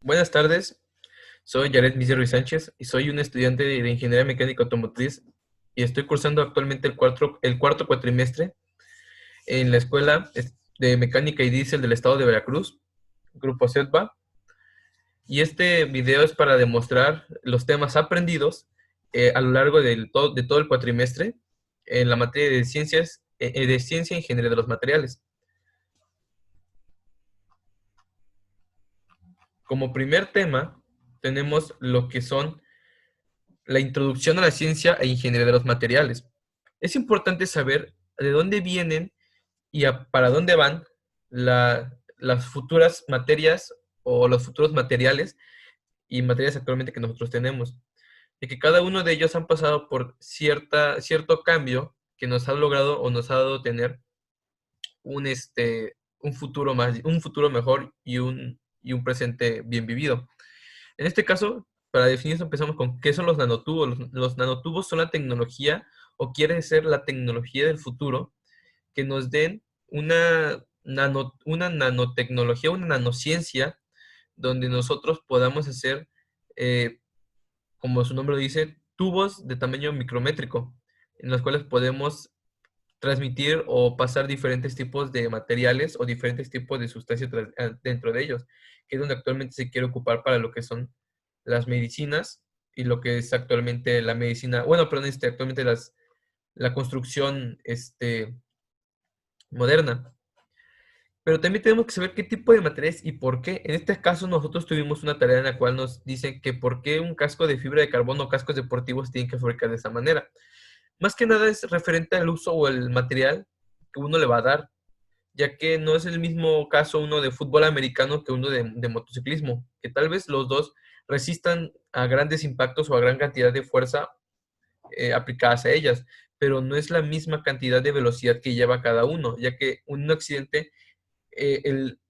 Buenas tardes, soy Jared Misery Sánchez y soy un estudiante de Ingeniería Mecánica Automotriz y estoy cursando actualmente el cuarto cuatrimestre en la Escuela de Mecánica y Diésel del Estado de Veracruz, Grupo CETBA, y este video es para demostrar los temas aprendidos a lo largo de todo el cuatrimestre en la materia de ciencia e ingeniería de los materiales. Como primer tema tenemos lo que son la introducción a la ciencia e ingeniería de los materiales. Es importante saber de dónde vienen y para dónde van las futuras materias o los futuros materiales y materias actualmente que nosotros tenemos. Y que cada uno de ellos han pasado por cierto cambio que nos ha logrado o nos ha dado tener un futuro mejor y un presente bien vivido. En este caso, para definir esto, empezamos con qué son los nanotubos. Los nanotubos son la tecnología, o quiere ser la tecnología del futuro, que nos den una nanotecnología, una nanociencia, donde nosotros podamos hacer, eh, como su nombre lo dice, tubos de tamaño micrométrico, en los cuales podemos transmitir o pasar diferentes tipos de materiales o diferentes tipos de sustancias dentro de ellos, que es donde actualmente se quiere ocupar para lo que son las medicinas y lo que es actualmente la medicina, bueno, perdón, actualmente la construcción moderna. Pero también tenemos que saber qué tipo de materiales y por qué. En este caso nosotros tuvimos una tarea en la cual nos dicen que por qué un casco de fibra de carbono o cascos deportivos tienen que fabricar de esa manera. Más que nada es referente al uso o el material que uno le va a dar, ya que no es el mismo caso uno de fútbol americano que uno de motociclismo, que tal vez los dos resistan a grandes impactos o a gran cantidad de fuerza aplicadas a ellas, pero no es la misma cantidad de velocidad que lleva cada uno, ya que un accidente, eh, el,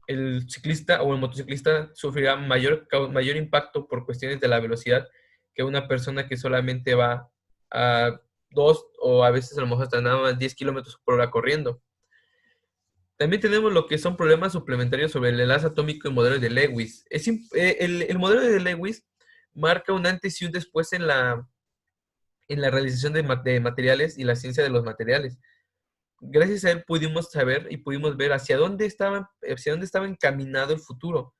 el ciclista o el motociclista sufrirá mayor impacto por cuestiones de la velocidad que una persona que solamente va a 2 o a veces a lo mejor hasta nada más 10 kilómetros por hora corriendo. También tenemos lo que son problemas suplementarios sobre el enlace atómico y modelo de Lewis. El modelo de Lewis marca un antes y un después en la realización de materiales y la ciencia de los materiales. Gracias a él pudimos saber y pudimos ver hacia dónde estaba encaminado el futuro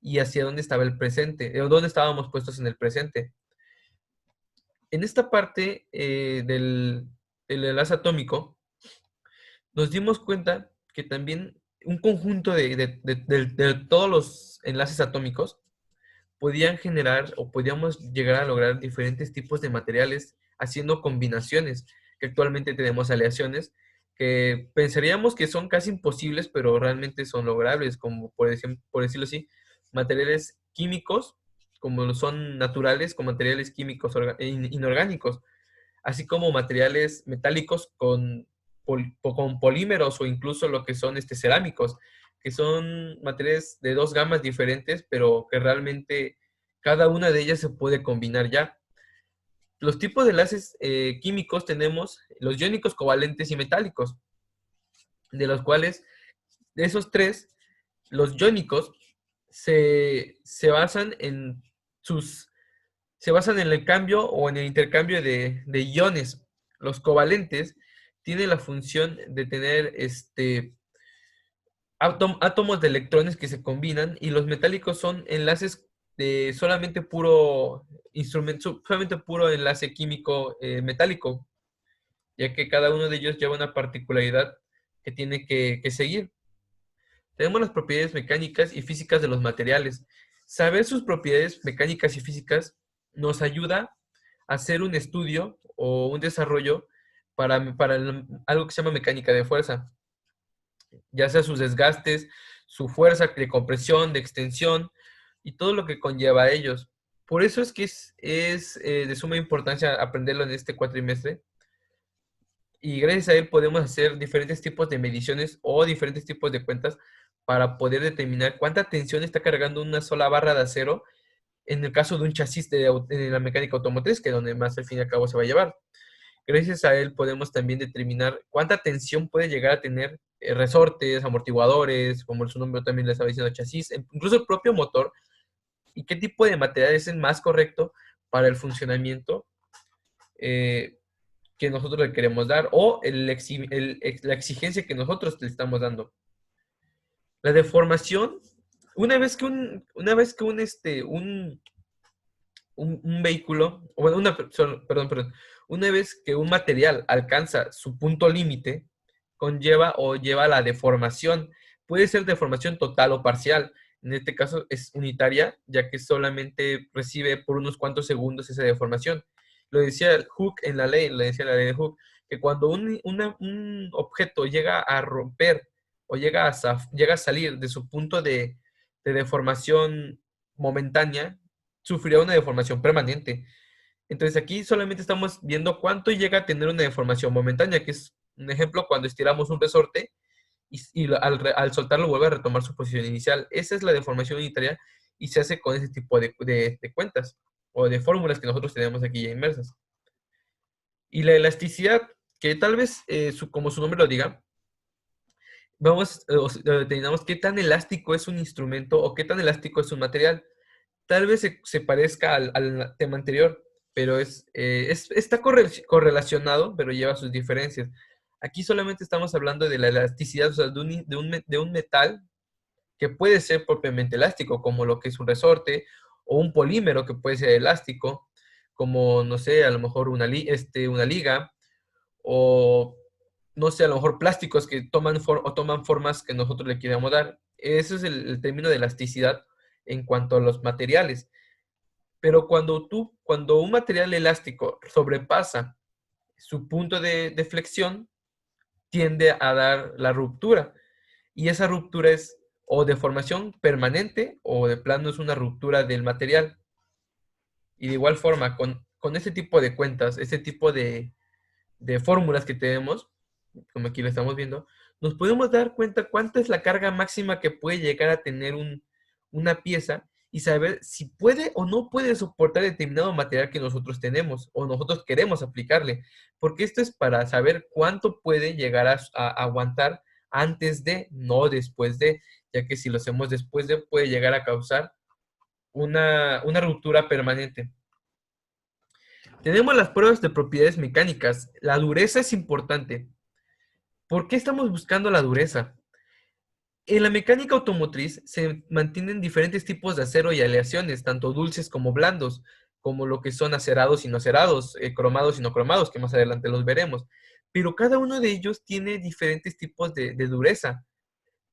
y hacia dónde estaba el presente, o dónde estábamos puestos en el presente. En esta parte del enlace atómico, nos dimos cuenta que también un conjunto de todos los enlaces atómicos podían generar o podíamos llegar a lograr diferentes tipos de materiales haciendo combinaciones, que actualmente tenemos aleaciones que pensaríamos que son casi imposibles, pero realmente son logrables, como por decirlo así, materiales químicos, como son naturales, con materiales químicos inorgánicos, así como materiales metálicos con polímeros o incluso lo que son cerámicos, que son materiales de dos gamas diferentes, pero que realmente cada una de ellas se puede combinar ya. Los tipos de enlaces químicos tenemos los iónicos, covalentes y metálicos, de los cuales, de esos tres, los iónicos se basan en sus se basan en el cambio o en el intercambio de iones. Los covalentes tienen la función de tener átomos de electrones que se combinan, y los metálicos son enlaces de solamente puro enlace químico metálico, ya que cada uno de ellos lleva una particularidad que tiene que seguir. Tenemos las propiedades mecánicas y físicas de los materiales. Saber sus propiedades mecánicas y físicas nos ayuda a hacer un estudio o un desarrollo para algo que se llama mecánica de fuerza, ya sea sus desgastes, su fuerza de compresión, de extensión y todo lo que conlleva a ellos. Por eso es que es de suma importancia aprenderlo en este cuatrimestre, y gracias a él podemos hacer diferentes tipos de mediciones o diferentes tipos de cuentas para poder determinar cuánta tensión está cargando una sola barra de acero en el caso de un chasis de la mecánica automotriz, que es donde más al fin y al cabo se va a llevar. Gracias a él podemos también determinar cuánta tensión puede llegar a tener resortes, amortiguadores, como su nombre también le estaba diciendo, chasis, incluso el propio motor y qué tipo de material es el más correcto para el funcionamiento que nosotros le queremos dar o la exigencia que nosotros le estamos dando. La deformación, una vez que un vehículo, o bueno, perdón, una vez que un material alcanza su punto límite, conlleva o lleva a la deformación. Puede ser deformación total o parcial. En este caso es unitaria, ya que solamente recibe por unos cuantos segundos esa deformación. Lo decía Hooke en la ley, lo decía la ley de Hooke, que cuando un objeto llega a romper o llega a salir de su punto de deformación momentánea, sufrirá una deformación permanente. Entonces aquí solamente estamos viendo cuánto llega a tener una deformación momentánea, que es un ejemplo cuando estiramos un resorte y al soltarlo vuelve a retomar su posición inicial. Esa es la deformación unitaria y se hace con ese tipo de cuentas o de fórmulas que nosotros tenemos aquí ya inmersas. Y la elasticidad, que tal vez, como su nombre lo diga, determinamos qué tan elástico es un instrumento o qué tan elástico es un material. Tal vez se parezca al tema anterior, pero está correlacionado, pero lleva sus diferencias. Aquí solamente estamos hablando de la elasticidad, o sea, de un metal que puede ser propiamente elástico, como lo que es un resorte, o un polímero que puede ser elástico, como, no sé, a lo mejor una liga, o no sé, a lo mejor plásticos que toman formas que nosotros le queramos dar. Ese es el término de elasticidad en cuanto a los materiales. Pero cuando un material elástico sobrepasa su punto de flexión, tiende a dar la ruptura. Y esa ruptura es o de formación permanente o de plano es una ruptura del material. Y de igual forma, con ese tipo de cuentas, ese tipo de fórmulas que tenemos, como aquí lo estamos viendo, nos podemos dar cuenta cuánta es la carga máxima que puede llegar a tener una pieza y saber si puede o no puede soportar determinado material que nosotros tenemos o nosotros queremos aplicarle. Porque esto es para saber cuánto puede llegar a aguantar antes de, no después de, ya que si lo hacemos después de, puede llegar a causar una ruptura permanente. Tenemos las pruebas de propiedades mecánicas. La dureza es importante. ¿Por qué estamos buscando la dureza? En la mecánica automotriz se mantienen diferentes tipos de acero y aleaciones, tanto dulces como blandos, como lo que son acerados y no acerados, cromados y no cromados, que más adelante los veremos. Pero cada uno de ellos tiene diferentes tipos de dureza.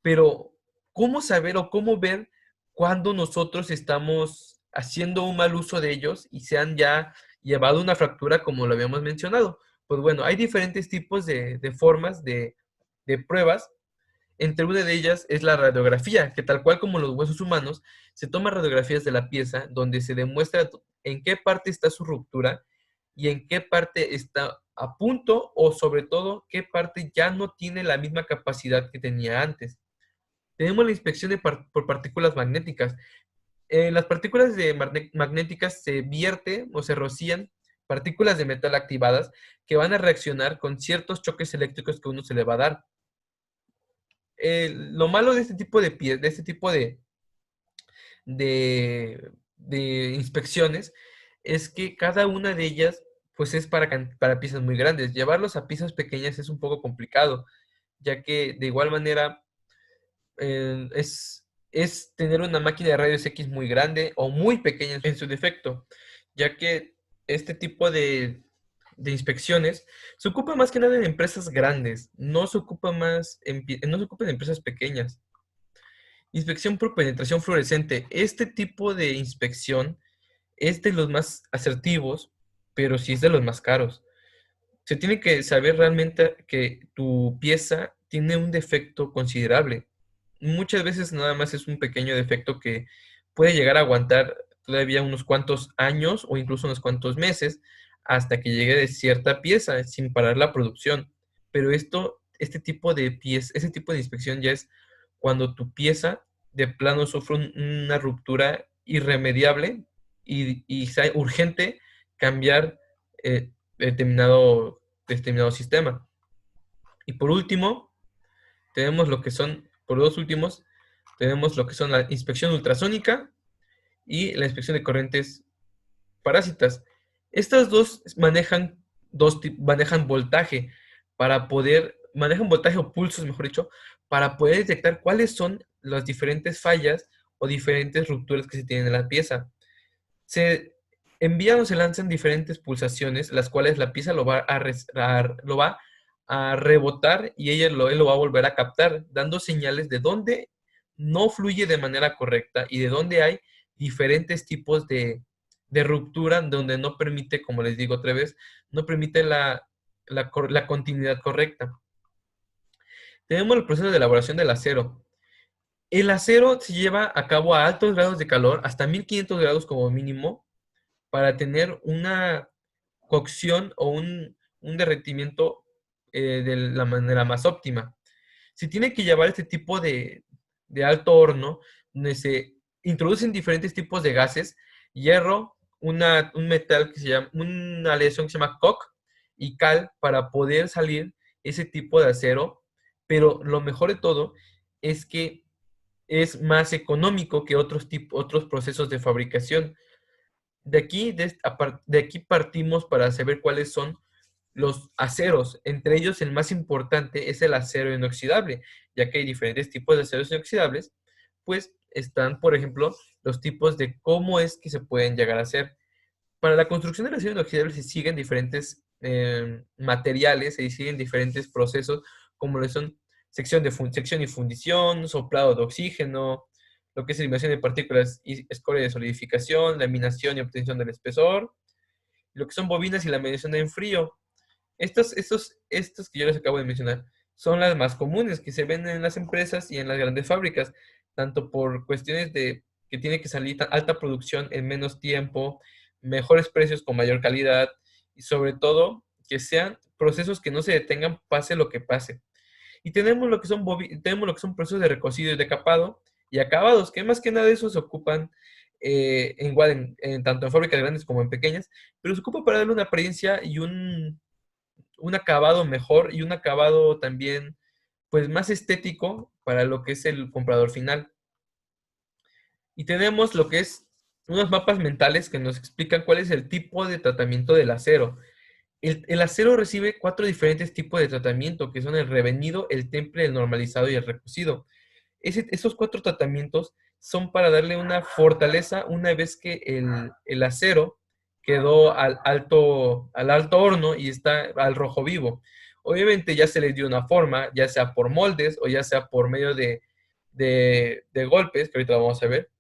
Pero, ¿cómo saber o cómo ver cuando nosotros estamos haciendo un mal uso de ellos y se han ya llevado una fractura como lo habíamos mencionado? Pues bueno, hay diferentes tipos de formas de pruebas. Entre una de ellas es la radiografía, que tal cual como los huesos humanos, se toman radiografías de la pieza donde se demuestra en qué parte está su ruptura y en qué parte está a punto o sobre todo qué parte ya no tiene la misma capacidad que tenía antes. Tenemos la inspección por partículas magnéticas. En las partículas magnéticas se vierte o se rocían partículas de metal activadas que van a reaccionar con ciertos choques eléctricos que uno se le va a dar. Lo malo de este tipo de inspecciones es que cada una de ellas pues es para piezas muy grandes. Llevarlos a piezas pequeñas es un poco complicado, ya que de igual manera es tener una máquina de rayos X muy grande o muy pequeña en su defecto, ya que este tipo de inspecciones se ocupa más que nada en empresas grandes, no se ocupa en empresas pequeñas. Inspección por penetración fluorescente. Este tipo de inspección es de los más asertivos, pero sí es de los más caros. Se tiene que saber realmente que tu pieza tiene un defecto considerable. Muchas veces nada más es un pequeño defecto que puede llegar a aguantar todavía unos cuantos años o incluso unos cuantos meses hasta que llegue de cierta pieza sin parar la producción. Pero este tipo de inspección ya es cuando tu pieza de plano sufre una ruptura irremediable y sea urgente cambiar determinado sistema. Y por último, tenemos lo que son, por dos últimos, tenemos lo que son la inspección ultrasónica y la inspección de corrientes parásitas. Estas dos manejan voltaje manejan voltaje o pulsos, mejor dicho, para poder detectar cuáles son las diferentes fallas o diferentes rupturas que se tienen en la pieza. Se envían o se lanzan diferentes pulsaciones, las cuales la pieza lo va a rebotar y él lo va a volver a captar, dando señales de dónde no fluye de manera correcta y de dónde hay diferentes tipos de ruptura, donde no permite, como les digo otra vez, no permite la continuidad correcta. Tenemos el proceso de elaboración del acero. El acero se lleva a cabo a altos grados de calor, hasta 1500 grados como mínimo, para tener una cocción o un derretimiento de la manera más óptima. Se tiene que llevar este tipo de alto horno, donde se introducen diferentes tipos de gases, hierro, un metal que se llama, una aleación que se llama coque y cal para poder salir ese tipo de acero, pero lo mejor de todo es que es más económico que otros procesos de fabricación. De aquí partimos para saber cuáles son los aceros. Entre ellos, el más importante es el acero inoxidable, ya que hay diferentes tipos de aceros inoxidables, pues están, por ejemplo, los tipos de cómo es que se pueden llegar a hacer. Para la construcción del acero inoxidable se siguen diferentes materiales, se siguen diferentes procesos, como lo son sección y fundición, soplado de oxígeno, lo que es eliminación de partículas y escoria de solidificación, laminación y obtención del espesor, lo que son bobinas y la medición en frío. Estos que yo les acabo de mencionar son las más comunes que se ven en las empresas y en las grandes fábricas, tanto por cuestiones de que tiene que salir alta producción en menos tiempo, mejores precios con mayor calidad y sobre todo que sean procesos que no se detengan pase lo que pase. Y tenemos lo que son procesos de recocido y de capado y acabados, que más que nada de eso se ocupan igual tanto en fábricas grandes como en pequeñas, pero se ocupa para darle una apariencia y un acabado mejor y un acabado también pues más estético para lo que es el comprador final. Y tenemos lo que es unos mapas mentales que nos explican cuál es el tipo de tratamiento del acero. El acero recibe 4 diferentes tipos de tratamiento, que son el revenido, el temple, el normalizado y el recocido. Esos 4 tratamientos son para darle una fortaleza una vez que el acero quedó al alto horno y está al rojo vivo. Obviamente ya se le dio una forma, ya sea por moldes o ya sea por medio de golpes, que ahorita vamos a ver.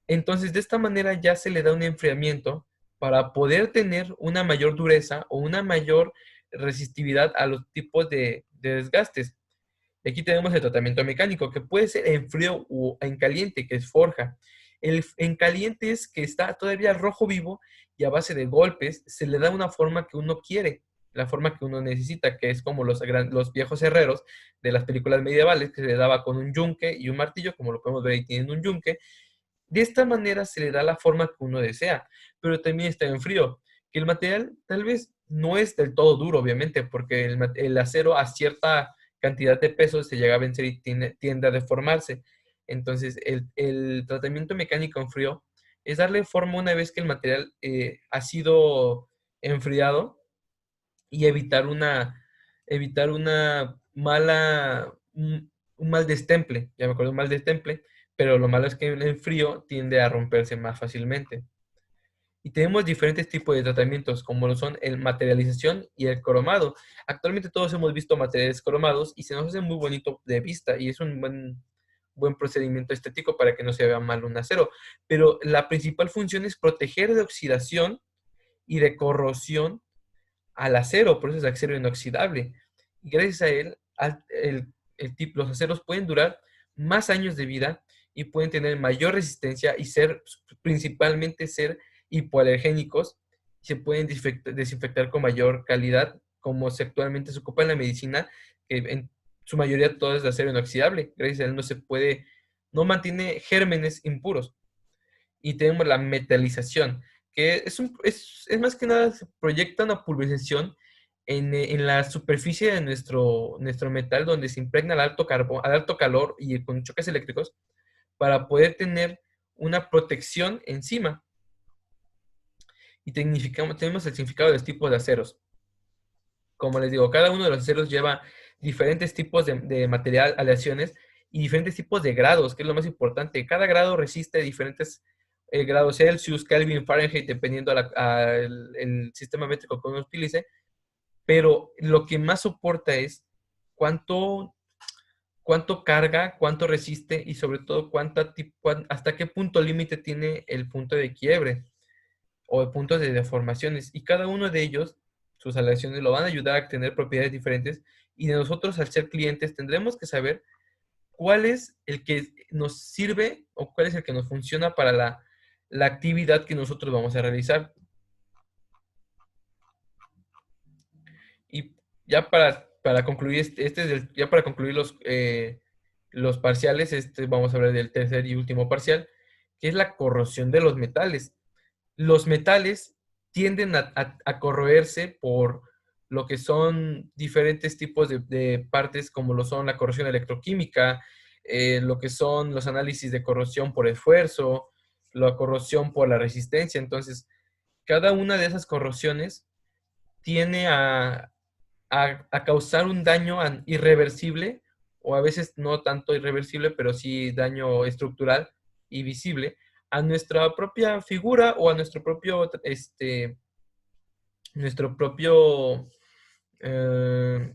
Entonces, de esta manera ya se le da un enfriamiento para poder tener una mayor dureza o una mayor resistividad a los tipos de desgastes. Aquí tenemos el tratamiento mecánico, que puede ser en frío o en caliente, que es forja. En caliente es que está todavía rojo vivo y a base de golpes se le da una forma que uno quiere, la forma que uno necesita, que es como los viejos herreros de las películas medievales, que se le daba con un yunque y un martillo, como lo podemos ver ahí tienen un yunque. De esta manera se le da la forma que uno desea, pero también está en frío, que el material tal vez no es del todo duro, obviamente, porque el acero a cierta cantidad de peso se llega a vencer y tiende a deformarse. Entonces, el tratamiento mecánico en frío es darle forma una vez que el material ha sido enfriado y evitar una un mal destemple, ya me acuerdo, un mal destemple, pero lo malo es que en el frío tiende a romperse más fácilmente. Y tenemos diferentes tipos de tratamientos, como lo son el materialización y el cromado. Actualmente todos hemos visto materiales cromados y se nos hace muy bonito de vista y es un buen procedimiento estético para que no se vea mal un acero. Pero la principal función es proteger de oxidación y de corrosión al acero, por eso es acero inoxidable. Y gracias a él, los aceros pueden durar más años de vida y pueden tener mayor resistencia y principalmente ser hipoalergénicos. Se pueden desinfectar con mayor calidad, como actualmente se ocupa en la medicina, que en su mayoría todo es de acero inoxidable. Gracias a él no mantiene gérmenes impuros. Y tenemos la metalización, que es más que nada, se proyecta una pulverización en la superficie de nuestro metal, donde se impregna al alto calor y con choques eléctricos, para poder tener una protección encima. Y tenemos el significado de los tipos de aceros. Como les digo, cada uno de los aceros lleva diferentes tipos de material, aleaciones y diferentes tipos de grados, que es lo más importante. Cada grado resiste diferentes grados Celsius, Kelvin, Fahrenheit, dependiendo el sistema métrico que uno utilice. Pero lo que más soporta es cuánto, cuánto carga, cuánto resiste y sobre todo hasta qué punto límite tiene el punto de quiebre o de puntos de deformaciones. Y cada uno de ellos, sus aleaciones, lo van a ayudar a tener propiedades diferentes. Y de nosotros, al ser clientes, tendremos que saber cuál es el que nos sirve o cuál es el que nos funciona para la actividad que nosotros vamos a realizar. Y ya para concluir, ya para concluir los parciales, vamos a hablar del tercer y último parcial, que es la corrosión de los metales. Los metales tienden a corroerse por lo que son diferentes tipos de partes, como lo son la corrosión electroquímica, lo que son los análisis de corrosión por esfuerzo, la corrosión por la resistencia. Entonces, cada una de esas corrosiones tiene a causar un daño irreversible, o a veces no tanto irreversible, pero sí daño estructural y visible a nuestra propia figura o a nuestro propio eh,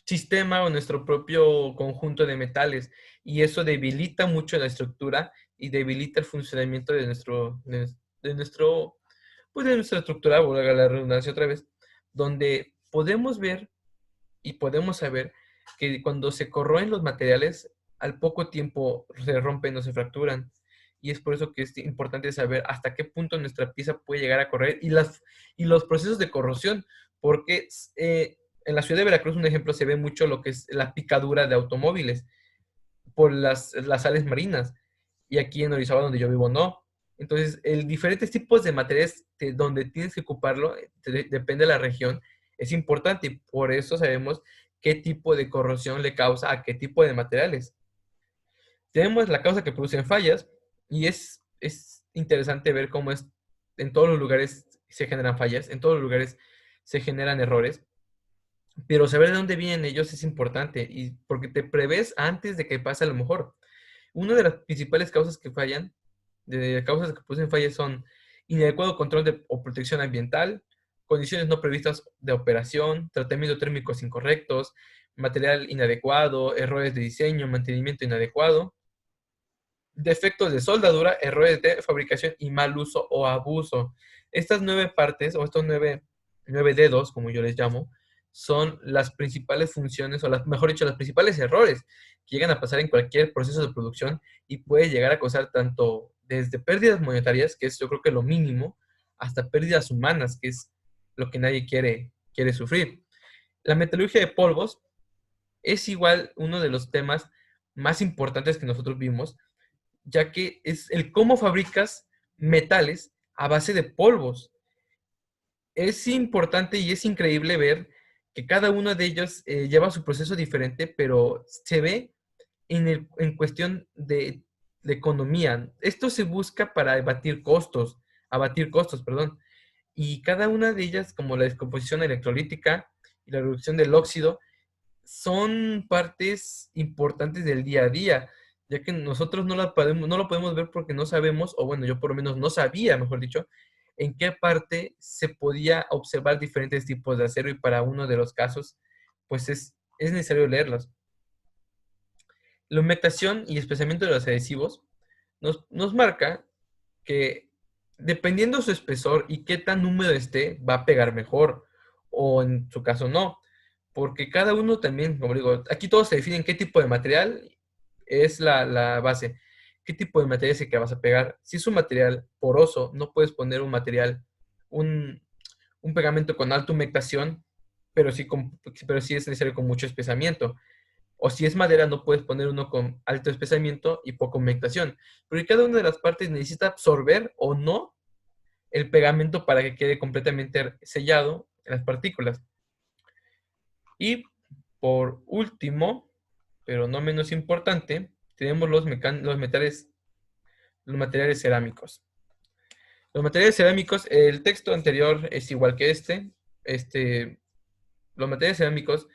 sistema o nuestro propio conjunto de metales. Y eso debilita mucho la estructura y debilita el funcionamiento de nuestra estructura, volver a la redundancia otra vez, donde podemos ver y podemos saber que cuando se corroen los materiales, al poco tiempo se rompen o se fracturan. Y es por eso que es importante saber hasta qué punto nuestra pieza puede llegar a correr y los procesos de corrosión, porque en la ciudad de Veracruz, un ejemplo, se ve mucho lo que es la picadura de automóviles por las sales marinas. Y aquí en Orizaba, donde yo vivo, no. Entonces, el diferentes tipos de materiales donde tienes que ocuparlo, depende de la región, es importante y por eso sabemos qué tipo de corrosión le causa a qué tipo de materiales. Tenemos la causa que producen fallas y es interesante ver cómo en todos los lugares se generan fallas, en todos los lugares se generan errores, pero saber de dónde vienen ellos es importante y porque te prevés antes de que pase a lo mejor. Una de las principales causas que fallan, de causas que producen fallas son inadecuado control o protección ambiental, condiciones no previstas de operación, tratamientos térmicos incorrectos, material inadecuado, errores de diseño, mantenimiento inadecuado, defectos de soldadura, errores de fabricación y mal uso o abuso. Estas 9 partes, o estos nueve dedos, como yo les llamo, son las principales funciones, o mejor dicho, los principales errores que llegan a pasar en cualquier proceso de producción y puede llegar a causar tanto desde pérdidas monetarias, que es yo creo que lo mínimo, hasta pérdidas humanas, que es lo que nadie quiere sufrir. La metalurgia de polvos es igual uno de los temas más importantes que nosotros vimos, ya que es el cómo fabricas metales a base de polvos. Es importante y es increíble ver que cada uno de ellos lleva su proceso diferente, pero se ve en cuestión de economía. Esto se busca para abatir costos, perdón. Y cada una de ellas, como la descomposición electrolítica y la reducción del óxido, son partes importantes del día a día, ya que nosotros no lo podemos ver porque no sabemos, o bueno, yo por lo menos no sabía, mejor dicho, en qué parte se podía observar diferentes tipos de acero y para uno de los casos, pues es necesario leerlos. La humectación y especiamiento de los adhesivos nos marca que dependiendo su espesor y qué tan húmedo esté, va a pegar mejor, o en su caso no, porque cada uno también, como digo, aquí todos se definen qué tipo de material es la base, qué tipo de material es el que vas a pegar. Si es un material poroso, no puedes poner un, un pegamento con alta humectación, pero sí es necesario con mucho espesamiento. O si es madera, no puedes poner uno con alto espesamiento y poca humectación. Porque cada una de las partes necesita absorber o no el pegamento para que quede completamente sellado en las partículas. Y por último, pero no menos importante, tenemos los metales los materiales cerámicos. Los materiales cerámicos, el texto anterior es igual que este. Los materiales cerámicos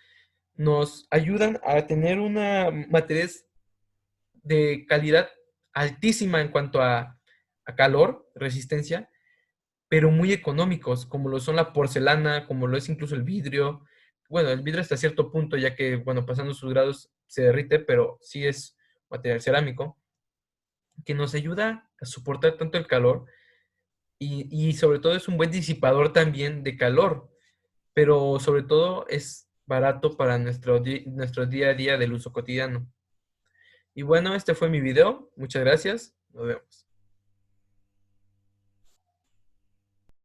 nos ayudan a tener una materiales de calidad altísima en cuanto a calor, resistencia, pero muy económicos, como lo son la porcelana, como lo es incluso el vidrio. Bueno, el vidrio hasta cierto punto, ya que, bueno, pasando sus grados se derrite, pero sí es material cerámico, que nos ayuda a soportar tanto el calor y sobre todo es un buen disipador también de calor, pero sobre todo es barato para nuestro día a día del uso cotidiano. Y bueno, este fue mi video. Muchas gracias. Nos vemos.